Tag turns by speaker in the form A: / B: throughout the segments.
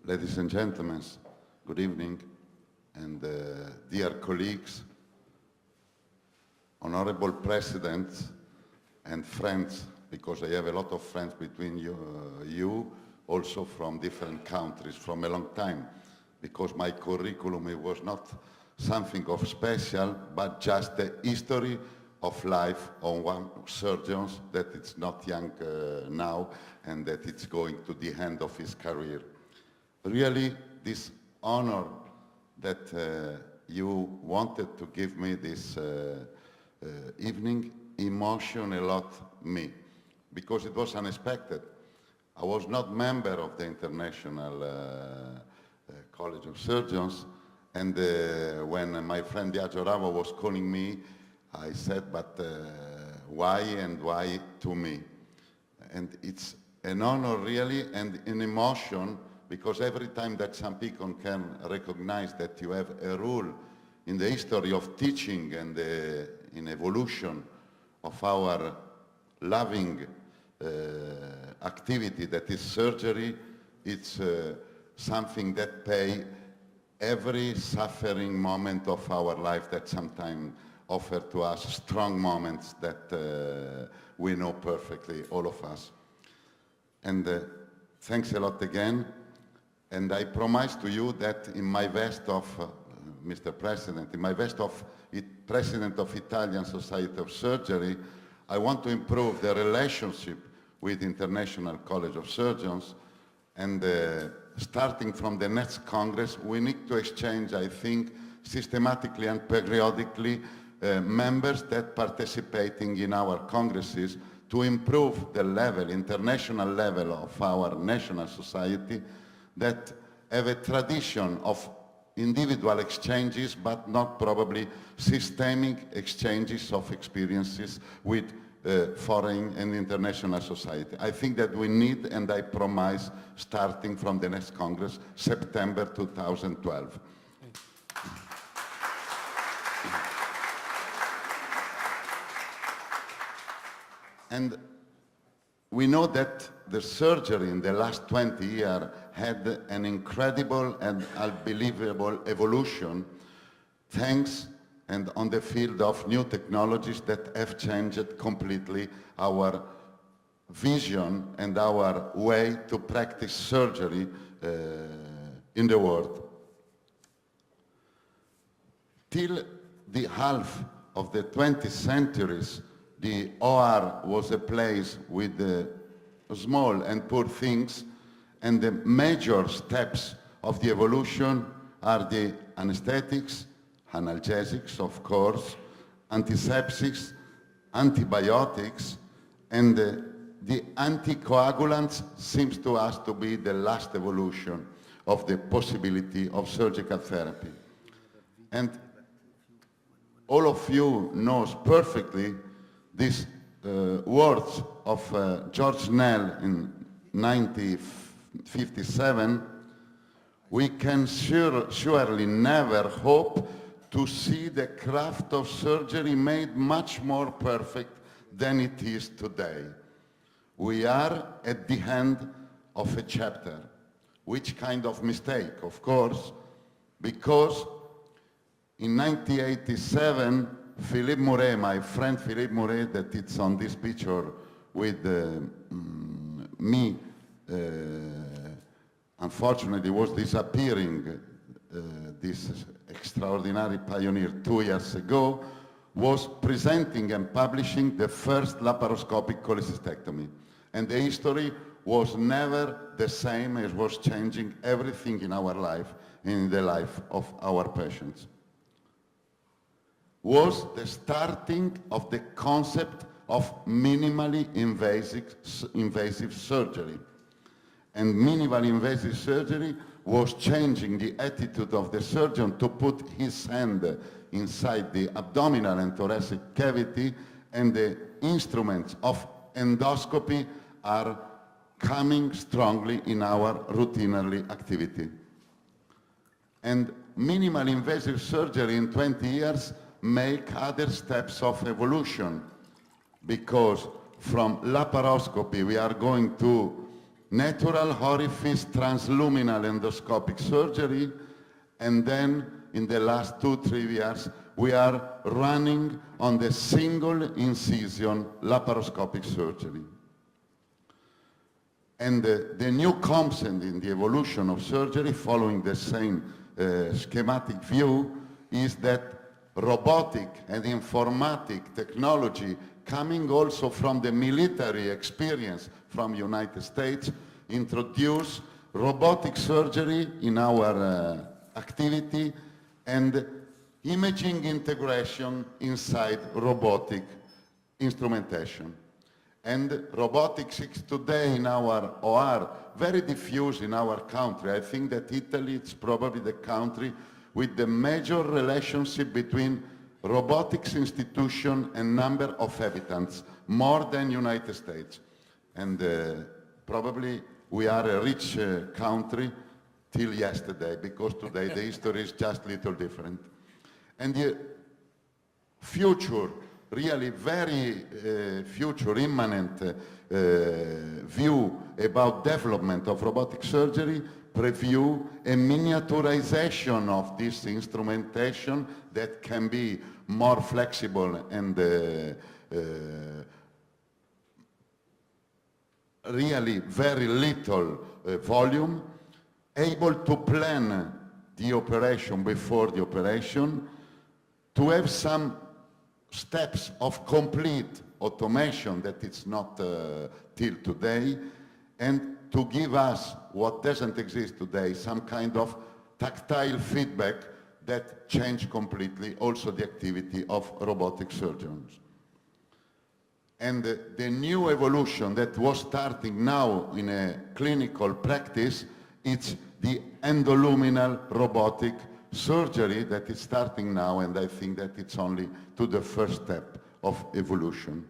A: Ladies and gentlemen, good evening, and dear colleagues, honorable presidents and friends, because I have a lot of friends between you also from different countries from a long time, because my curriculum, it was not something of special, but just the history of life of one surgeon that it's not young now and that it's going to the end of his career. Really, this honor that you wanted to give me this evening emotion a lot me, because it was unexpected. I was not member of the International College of Surgeons, and when my friend Diageo Ravo was calling me, I said, but why and why to me? And it's an honor really and an emotion, because every time that some people can recognize that you have a role in the history of teaching and in evolution of our loving activity that is surgery, it's something that pay every suffering moment of our life that sometimes offer to us strong moments that we know perfectly, all of us. And thanks a lot again. And I promise to you that in my vest of, Mr. President, in my vest of President of Italian Society of Surgery, I want to improve the relationship with International College of Surgeons, and starting from the next Congress, we need to exchange, I think, systematically and periodically members that participating in our congresses to improve the level, international level of our national society that have a tradition of individual exchanges, but not probably systemic exchanges of experiences with foreign and international society. I think that we need, and I promise, starting from the next Congress, September 2012. And we know that the surgery in the last 20 years had an incredible and unbelievable evolution, thanks and on the field of new technologies that have changed completely our vision and our way to practice surgery in the world. Till the half of the 20th centuries, the OR was a place with small and poor things, and the major steps of the evolution are the anesthetics, analgesics, of course, antiseptics, antibiotics, and the anticoagulants seems to us to be the last evolution of the possibility of surgical therapy. And all of you knows perfectly these words of George Snell in 1957, we can surely never hope to see the craft of surgery made much more perfect than it is today. We are at the end of a chapter. Which kind of mistake? Of course, because in 1987, Philippe Mouret, my friend Philippe Mouret, that it's on this picture with me, unfortunately was disappearing, this extraordinary pioneer 2 years ago, was presenting and publishing the first laparoscopic cholecystectomy. And the history was never the same, as was changing everything in our life, in the life of our patients. Was the starting of the concept of minimally invasive surgery. And minimally invasive surgery was changing the attitude of the surgeon to put his hand inside the abdominal and thoracic cavity, and the instruments of endoscopy are coming strongly in our routinary activity. And minimally invasive surgery in 20 years make other steps of evolution, because from laparoscopy we are going to natural orifice transluminal endoscopic surgery, and then in the last 2-3 years, we are running on the single incision laparoscopic surgery. And the new concept in the evolution of surgery, following the same schematic view, is that robotic and informatic technology, coming also from the military experience from United States, introduce robotic surgery in our activity and imaging integration inside robotic instrumentation. And robotics is today in our OR very diffuse in our country. I think that Italy is probably the country with the major relationship between robotics institution and number of inhabitants, more than United States. And probably we are a rich country till yesterday, because today the history is just a little different. And the future, really very future imminent view about development of robotic surgery preview a miniaturization of this instrumentation that can be more flexible and really very little volume, able to plan the operation before the operation, to have some steps of complete automation that it's not till today, and to give us what doesn't exist today, some kind of tactile feedback that change completely also the activity of robotic surgeons. And the new evolution that was starting now in a clinical practice, it's the endoluminal robotic surgery that is starting now, and I think that it's only to the first step of evolution.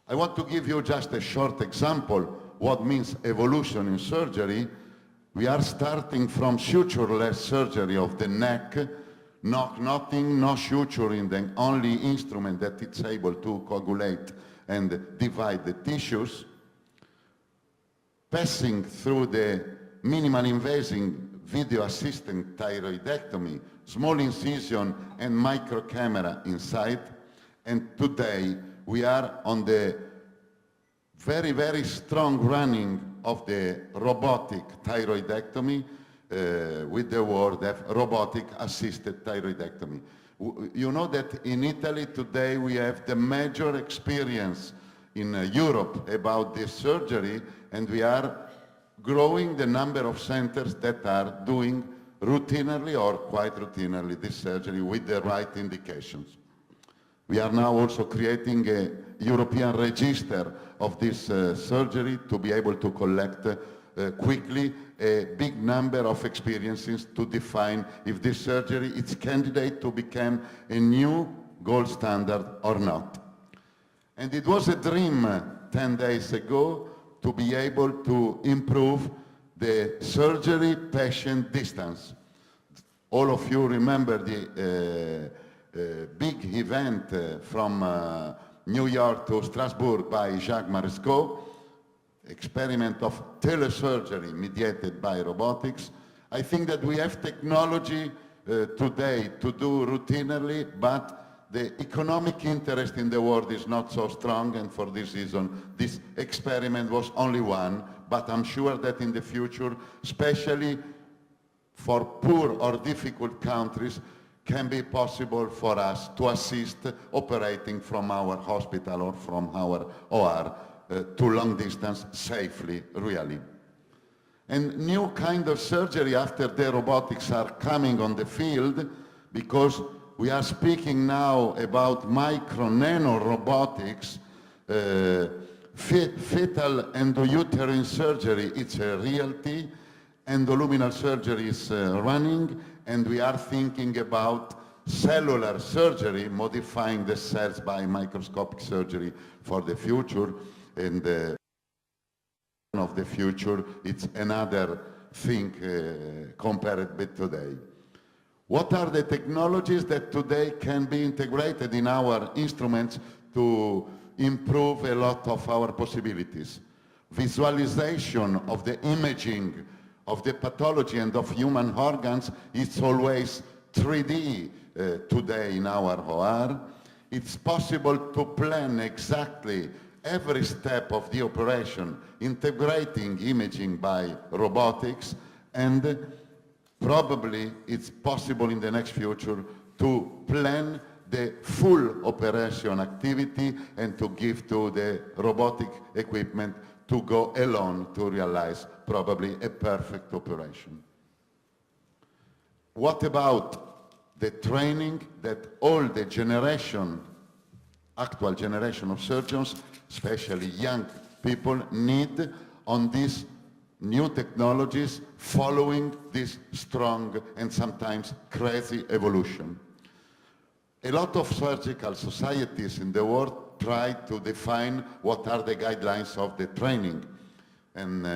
A: I want to give you just a short example what means evolution in surgery. We are starting from sutureless surgery of the neck, nothing, no suture in the only instrument that it's able to coagulate and divide the tissues, passing through the minimal invasive video assisted thyroidectomy, small incision and micro camera inside. And today we are on the very, very strong running of the robotic thyroidectomy with the word of robotic assisted thyroidectomy. You know that in Italy today we have the major experience in Europe about this surgery, and we are growing the number of centers that are doing routinely or quite routinely this surgery with the right indications. We are now also creating a European register of this surgery to be able to collect quickly a big number of experiences to define if this surgery is candidate to become a new gold standard or not. And it was a dream 10 days ago to be able to improve the surgery patient distance. All of you remember the big event from New York to Strasbourg by Jacques Marescot, experiment of telesurgery mediated by robotics. I think that we have technology today to do routinely, but the economic interest in the world is not so strong, and for this reason this experiment was only one, but I'm sure that in the future, especially for poor or difficult countries, can be possible for us to assist operating from our hospital or from our OR to long distance safely, really. And new kind of surgery after the robotics are coming on the field, because we are speaking now about micro-nano robotics. Fetal endouterine surgery, it's a reality. Endoluminal surgery is running, and we are thinking about cellular surgery, modifying the cells by microscopic surgery for the future. And of the future, it's another thing compared with today. What are the technologies that today can be integrated in our instruments to improve a lot of our possibilities? visualization of the imaging of the pathology and of human organs is always 3D today in our OR. It's possible to plan exactly every step of the operation, integrating imaging by robotics, and probably it's possible in the next future to plan the full operation activity and to give to the robotic equipment to go alone to realize probably a perfect operation. What about the training that all the actual generation of surgeons, especially young people, need on these new technologies following this strong and sometimes crazy evolution? A lot of surgical societies in the world try to define what are the guidelines of the training. And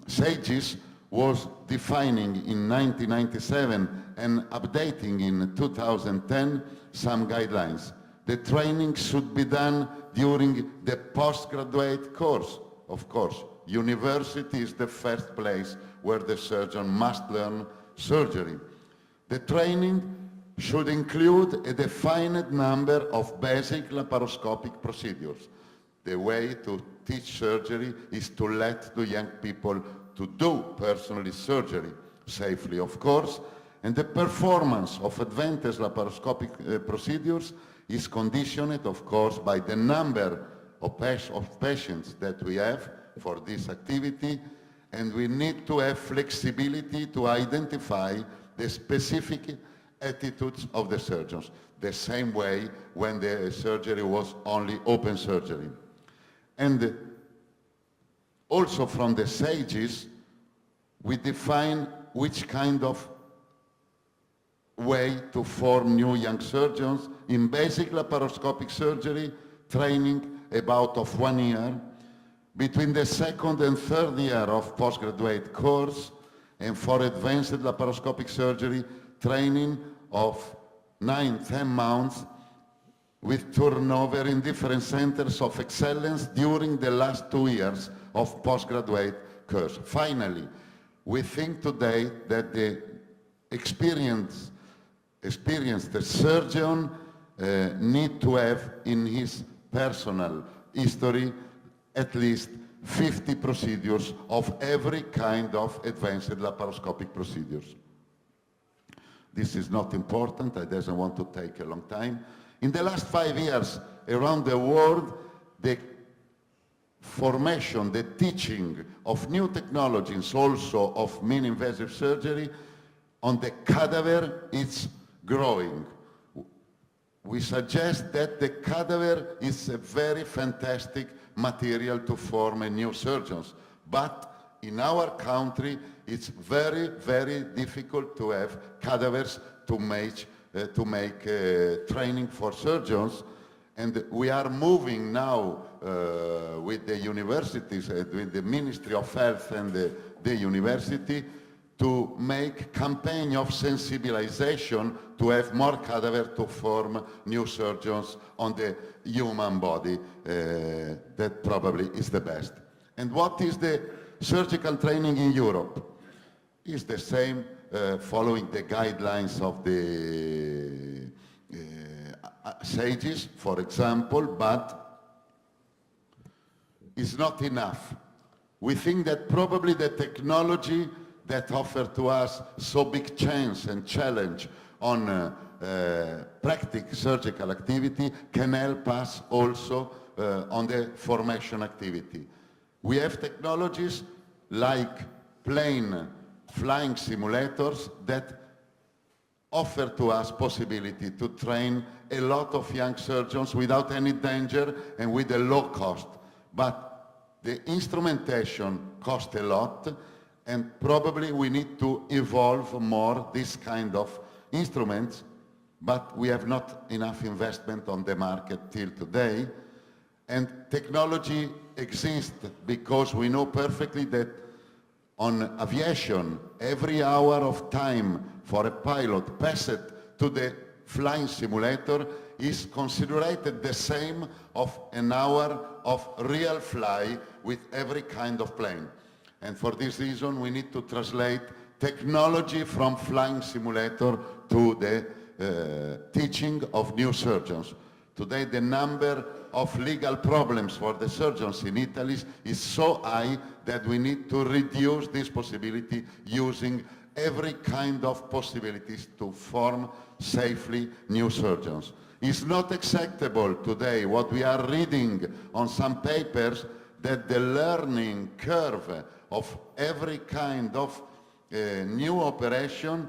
A: SAGES was defining in 1997 and updating in 2010 some guidelines. The training should be done during the postgraduate course. Of course, university is the first place where the surgeon must learn surgery. The training should include a defined number of basic laparoscopic procedures. The way to teach surgery is to let the young people to do personally surgery, safely of course, and the performance of advanced laparoscopic procedures is conditioned of course by the number of patients that we have for this activity, and we need to have flexibility to identify the specific attitudes of the surgeons, the same way when the surgery was only open surgery. And also from the SAGES, we define which kind of way to form new young surgeons in basic laparoscopic surgery, training about of 1 year, between the second and third year of postgraduate course, and for advanced laparoscopic surgery, training of 9-10 months with turnover in different centers of excellence during the last 2 years of postgraduate course. Finally, we think today that the experienced surgeon need to have in his personal history at least 50 procedures of every kind of advanced laparoscopic procedures. This is not important, I doesn't want to take a long time. In the last 5 years around the world, the formation, the teaching of new technologies, also of mini-invasive surgery, on the cadaver is growing. We suggest that the cadaver is a very fantastic material to form a new surgeons, but in our country it's very, very difficult to have cadavers to make training for surgeons, and we are moving now with the universities, with the Ministry of Health and the university, to make campaign of sensibilization to have more cadaver to form new surgeons on the human body. That probably is the best. And what is the surgical training in Europe? It's the same, following the guidelines of the SAGES, for example, but it's not enough. We think that probably the technology that offered to us so big chance and challenge on practical surgical activity can help us also on the formation activity. We have technologies like plane flying simulators that offer to us possibility to train a lot of young surgeons without any danger and with a low cost. But the instrumentation costs a lot, and probably we need to evolve more this kind of instruments, but we have not enough investment on the market till today. And technology exists because we know perfectly that on aviation, every hour of time for a pilot passed to the flying simulator is considered the same of an hour of real fly with every kind of plane. And for this reason, we need to translate technology from flying simulator to the teaching of new surgeons. Today, the number of legal problems for the surgeons in Italy is so high that we need to reduce this possibility using every kind of possibilities to form safely new surgeons. It's not acceptable today what we are reading on some papers that the learning curve of every kind of new operation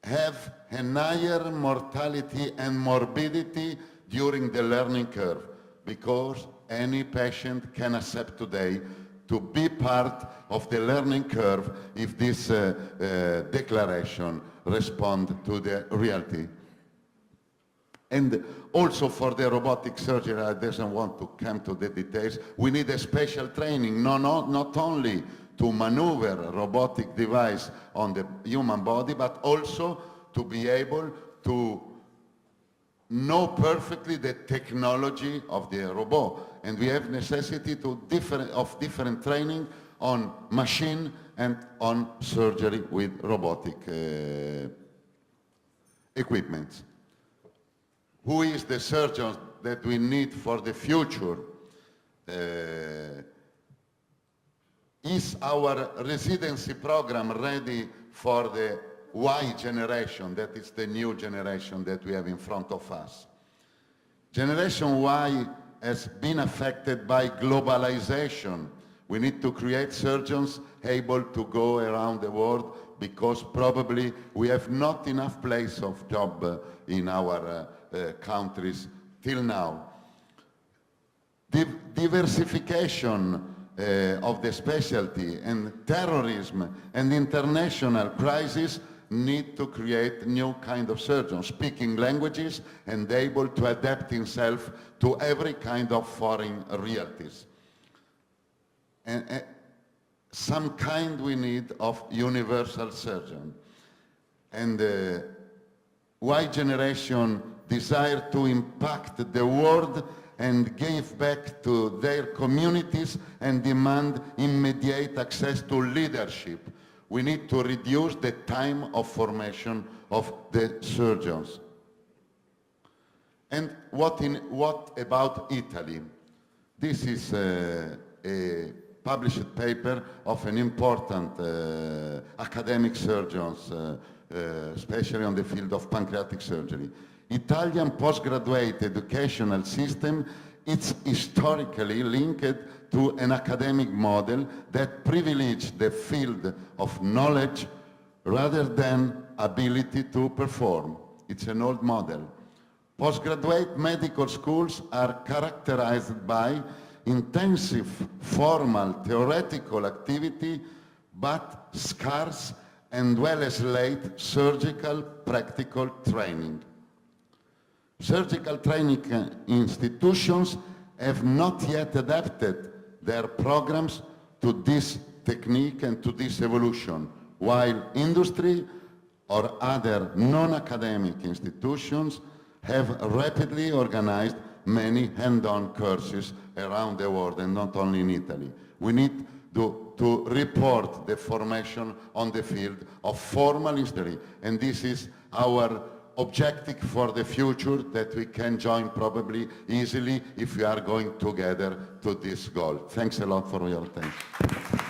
A: have a higher mortality and morbidity during the learning curve, because any patient can accept today to be part of the learning curve if this declaration responds to the reality. And also for the robotic surgery, I don't want to come to the details, we need a special training, not only to maneuver a robotic device on the human body, but also to be able to know perfectly the technology of the robot. And we have necessity of different training on machine and on surgery with robotic equipment. Who is the surgeon that we need for the future? Is our residency program ready for the Y generation? That is the new generation that we have in front of us. Generation Y has been affected by globalization. We need to create surgeons able to go around the world because probably we have not enough place of job in our countries till now. Diversification of the specialty and terrorism and international crisis need to create new kind of surgeons, speaking languages and able to adapt himself to every kind of foreign realities. And some kind we need of universal surgeon. And Y generation desire to impact the world and give back to their communities and demand immediate access to leadership. We need to reduce the time of formation of the surgeons. And what about Italy? This is a published paper of an important academic surgeons, especially on the field of pancreatic surgery. Italian postgraduate educational system is historically linked to an academic model that privileged the field of knowledge rather than ability to perform. It's an old model. Postgraduate medical schools are characterized by intensive formal theoretical activity, but scarce and well as late surgical practical training. Surgical training institutions have not yet adapted their programs to this technique and to this evolution, while industry or other non-academic institutions have rapidly organized many hand-on courses around the world and not only in Italy. We need to report the formation on the field of formal history, and this is our objective for the future that we can join probably easily if we are going together to this goal. Thanks a lot for your attention.